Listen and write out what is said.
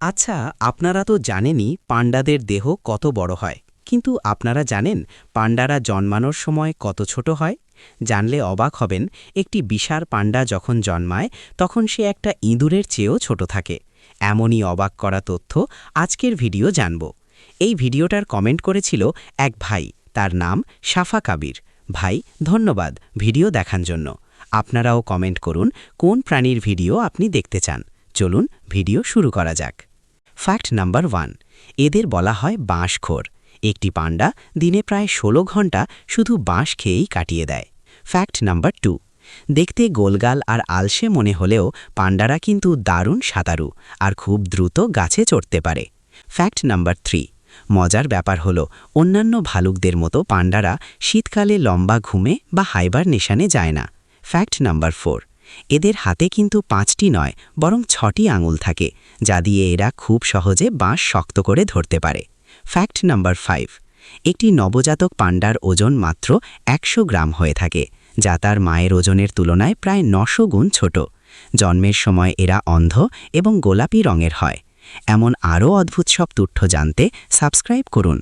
আচ্ছা, আপনারা তো জানেনই পান্ডাদের দেহ কত বড় হয়। কিন্তু আপনারা জানেন পান্ডারা জন্মানোর সময় কত ছোট হয়? জানলে অবাক হবেন, একটি বিশাল পান্ডা যখন জন্মায় তখন সে একটা ইঁদুরের চেয়েও ছোট থাকে। এমনই অবাক করা তথ্য আজকের ভিডিও জানব। এই ভিডিওটার কমেন্ট করেছিল এক ভাই, তার নাম সাফা কাবির। ভাই, ধন্যবাদ ভিডিও দেখার জন্য। আপনারাও কমেন্ট করুন কোন প্রাণীর ভিডিও আপনি দেখতে চান। চলুন ভিডিও শুরু করা যাক। ফ্যাক্ট নাম্বার 1, এদের বলা হয় বাঁশখোর। একটি পান্ডা দিনে প্রায় 16 ঘন্টা শুধু বাঁশ খেয়েই কাটিয়ে দেয়। ফ্যাক্ট নাম্বার 2, দেখতে গোলগাল আর আলসে মনে হলেও পান্ডারা কিন্তু দারুণ সাঁতারু আর খুব দ্রুত গাছে চড়তে পারে। ফ্যাক্ট নাম্বার 3, মজার ব্যাপার হলো অন্যান্য ভালুকদের মতো পান্ডারা শীতকালে লম্বা ঘুমে বা হাইবারনেশনে যায় না। ফ্যাক্ট নাম্বার 4, এদের হাতে কিন্তু 5টি নয় বরং 6টি আঙুল থাকে, যা দিয়ে এরা খুব সহজে বাঁশ শক্ত করে ধরতে পারে। ফ্যাক্ট নাম্বার 5, একটি নবজাতক পান্ডার ওজন মাত্র 100 গ্রাম হয়ে থাকে, যা তার মায়ের ওজনের তুলনায় প্রায় 900 গুণ ছোট। জন্মের সময় এরা অন্ধ এবং গোলাপি রঙের হয়। এমন আরও অদ্ভুত সব তথ্য জানতে সাবস্ক্রাইব করুন।